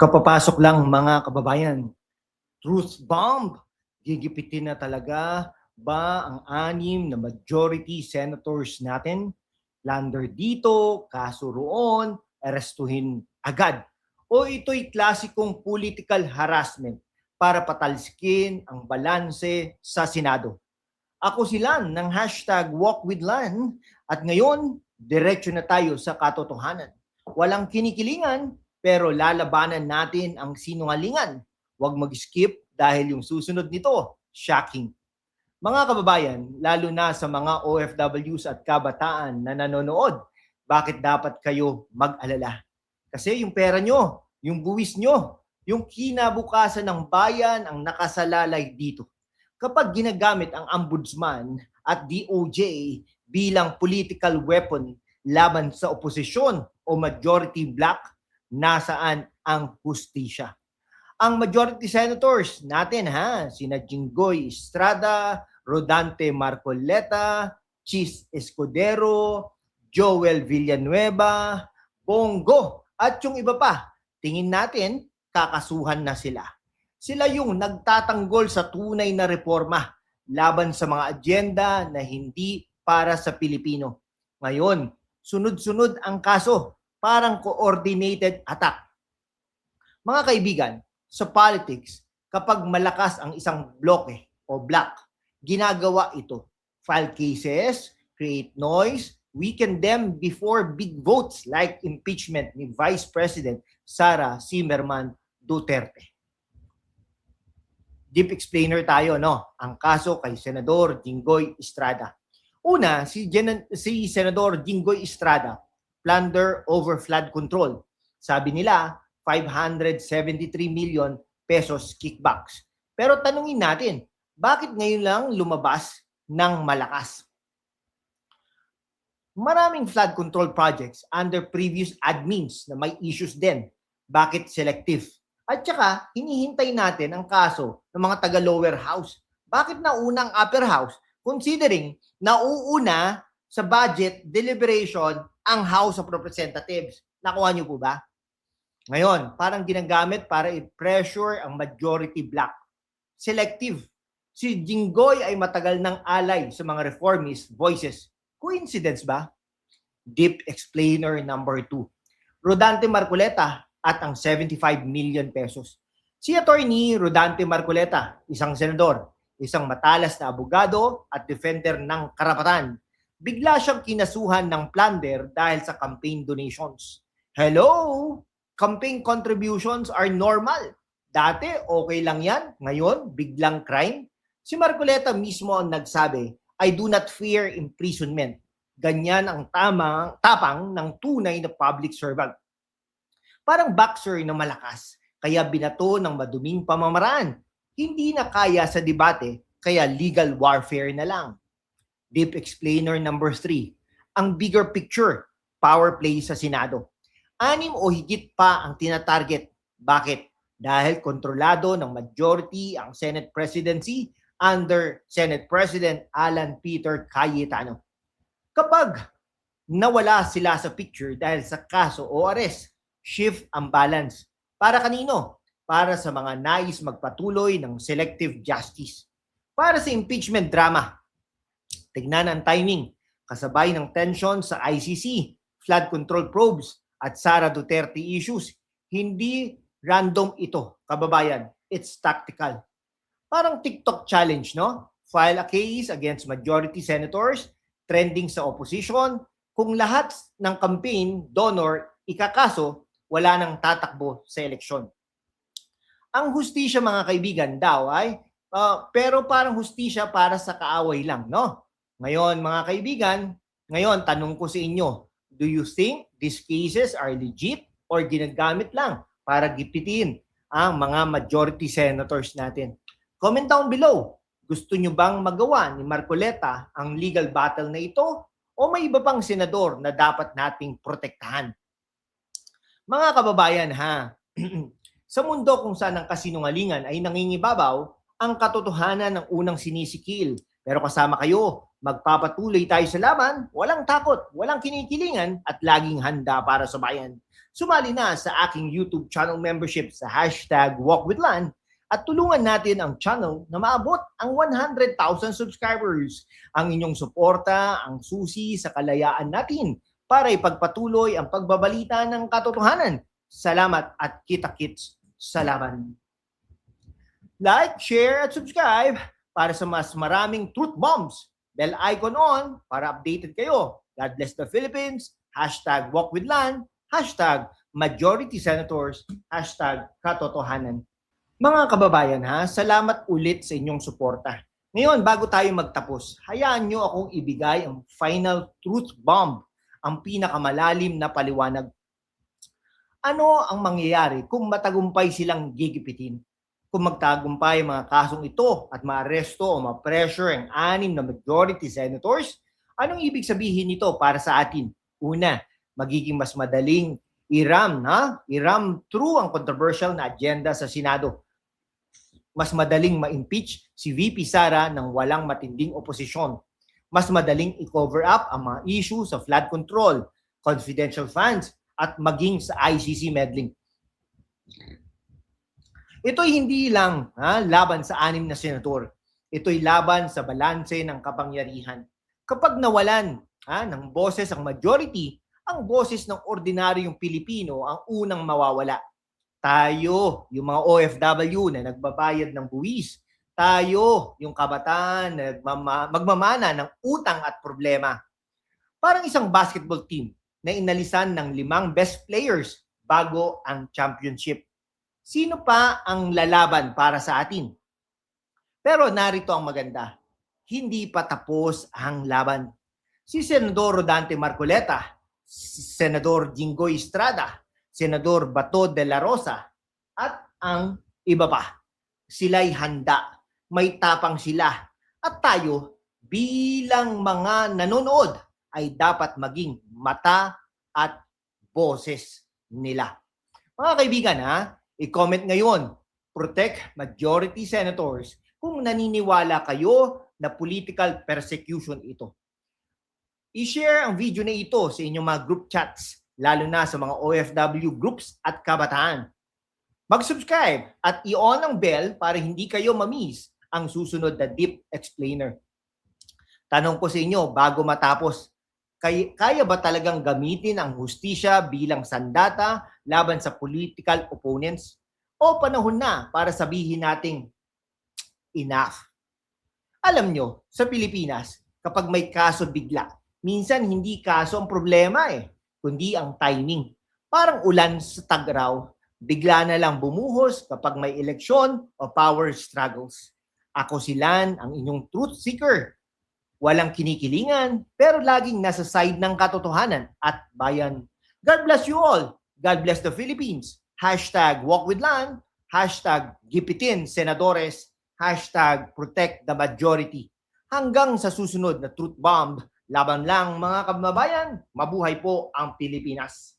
Kapapasok lang mga kababayan, truth bomb. Gigipitin na talaga ba ang anim na majority senators natin? Lander dito, kaso roon, arestuhin agad. O ito'y klasikong political harassment para patalsikin ang balanse sa Senado. Ako si Lan ng hashtag #WalkWithLan at ngayon, diretso na tayo sa katotohanan. Walang kinikilingan pero lalabanan natin ang sinungalingan. Huwag mag-skip dahil yung susunod nito, shocking. Mga kababayan, lalo na sa mga OFWs at kabataan na nanonood, bakit dapat kayo mag-alala? Kasi yung pera nyo, yung buwis nyo, yung kinabukasan ng bayan ang nakasalalay dito. Kapag ginagamit ang ombudsman at DOJ bilang political weapon laban sa oposisyon o majority bloc, nasaan ang hustisya? Ang majority senators natin sina Jinggoy Estrada, Rodante Marcoleta, Chis Escudero, Joel Villanueva, Bongo at yung iba pa. Tingin natin kakasuhan na sila. Sila yung nagtatanggol sa tunay na reforma laban sa mga agenda na hindi para sa Pilipino. Ngayon, sunod-sunod ang kaso, parang coordinated attack. Mga kaibigan, sa politics, kapag malakas ang isang bloke o block, ginagawa ito. File cases, create noise, weaken them before big votes like impeachment ni Vice President Sara Zimmerman Duterte. Deep explainer tayo, no? Ang kaso kay Senador Jinggoy Estrada. Una, si Senador Jinggoy Estrada, plunder over flood control. Sabi nila, 573 million pesos kickbacks. Pero tanungin natin, bakit ngayon lang lumabas ng malakas? Maraming flood control projects under previous admins na may issues din. Bakit selective? At saka, hinihintay natin ang kaso ng mga taga-lower house. Bakit nauna ang upper house? Considering nauuna sa budget deliberation ang House of Representatives. Nakuha niyo po ba? Ngayon, parang ginagamit para i-pressure ang majority bloc. Selective. Si Jinggoy ay matagal ng alay sa mga reformist voices. Coincidence ba? Deep explainer number 2. Rodante Marcoleta at ang 75 million pesos. Si Attorney Rodante Marcoleta, isang senador, isang matalas na abogado at defender ng karapatan, bigla siyang kinasuhan ng plunder dahil sa campaign donations. Hello? Campaign contributions are normal. Dati, okay lang yan. Ngayon, biglang crime. Si Marcoleta mismo ang nagsabi, I do not fear imprisonment. Ganyan ang tapang ng tunay na public servant. Parang boxer na malakas, kaya binato ng maduming pamamaraan. Hindi na kaya sa debate, kaya legal warfare na lang. Deep explainer number 3. Ang bigger picture, power play sa Senado. 6 o higit pa ang tinatarget. Bakit? Dahil kontrolado ng majority ang Senate presidency under Senate President Alan Peter Cayetano. Kapag nawala sila sa picture dahil sa kaso o arrest, shift ang balance. Para kanino? Para sa mga nais magpatuloy ng selective justice. Para sa impeachment drama. Tignan ang timing. Kasabay ng tension sa ICC, flood control probes, at Sara Duterte issues. Hindi random ito, kababayan. It's tactical. Parang TikTok challenge, no? File a case against majority senators, trending sa opposition. Kung lahat ng campaign, donor, ikakaso, wala nang tatakbo sa eleksyon. Ang hustisya, mga kaibigan, daw ay, pero parang hustisya para sa kaaway lang, no? Ngayon, mga kaibigan, tanong ko sa inyo, do you think these cases are legit or ginagamit lang para gipitin ang mga majority senators natin? Comment down below. Gusto nyo bang magawa ni Marcoleta ang legal battle na ito o may iba pang senador na dapat nating protektahan? Mga kababayan sa mundo kung saan ang kasinungalingan ay nangingibabaw, ang katotohanan ng unang sinisikil. Pero kasama kayo, magpapatuloy tayo sa laban, walang takot, walang kinikilingan at laging handa para sa bayan. Sumali na sa aking YouTube channel membership sa #WalkWithLan at tulungan natin ang channel na maabot ang 100,000 subscribers. Ang inyong suporta ang susi sa kalayaan natin para ipagpatuloy ang pagbabalita ng katotohanan. Salamat at kita-kits sa laban. Like, share at subscribe para sa mas maraming truth bombs. Bell icon on para updated kayo. God bless the Philippines. #WalkWithLan. #Majority Senators. #Katotohanan. Mga kababayan salamat ulit sa inyong suporta. Ngayon, bago tayo magtapos, hayaan nyo akong ibigay ang final truth bomb, ang pinakamalalim na paliwanag. Ano ang mangyayari kung matagumpay silang gigipitin? Kung magtagumpay mga kasong ito at maaresto o ma-pressure ang 6 na majority senators, anong ibig sabihin nito para sa atin? Una, magiging mas madaling iram through ang controversial na agenda sa Senado. Mas madaling ma-impeach si VP Sara ng walang matinding oposisyon. Mas madaling i-cover up ang mga issue sa flood control, confidential funds, at maging sa ICC meddling. Ito'y hindi lang laban sa 6 na senador. Ito'y laban sa balanse ng kapangyarihan. Kapag nawalan ng boses ang majority, ang boses ng ordinaryong Pilipino ang unang mawawala. Tayo, yung mga OFW na nagbabayad ng buwis. Tayo, yung kabataan na magmamana ng utang at problema. Parang isang basketball team na inalisan ng 5 best players bago ang championship. Sino pa ang lalaban para sa atin? Pero narito ang maganda. Hindi pa tapos ang laban. Si Senador Rodante Marcoleta, si Senador Jinggoy Estrada, Senador Bato de la Rosa, at ang iba pa. Sila'y handa. May tapang sila. At tayo, bilang mga nanonood, ay dapat maging mata at boses nila. Mga kaibigan, i-comment ngayon, protect majority senators kung naniniwala kayo na political persecution ito. I-share ang video na ito sa inyong mga group chats, lalo na sa mga OFW groups at kabataan. Mag-subscribe at i-on ang bell para hindi kayo ma-miss ang susunod na Deep Explainer. Tanong ko sa inyo bago matapos, kaya ba talagang gamitin ang hustisya bilang sandata laban sa political opponents? O panahon na para sabihin nating enough? Alam nyo, sa Pilipinas, kapag may kaso bigla, minsan hindi kaso ang problema kundi ang timing. Parang ulan sa tag-raw, bigla na lang bumuhos kapag may eleksyon o power struggles. Ako silan ang inyong truth seeker. Walang kinikilingan, pero laging nasa side ng katotohanan at bayan. God bless you all. God bless the Philippines. #WalkWithLan. #Gipitin Senadores. #Protect the Majority. Hanggang sa susunod na Truth Bomb, laban lang mga kababayan, mabuhay po ang Pilipinas.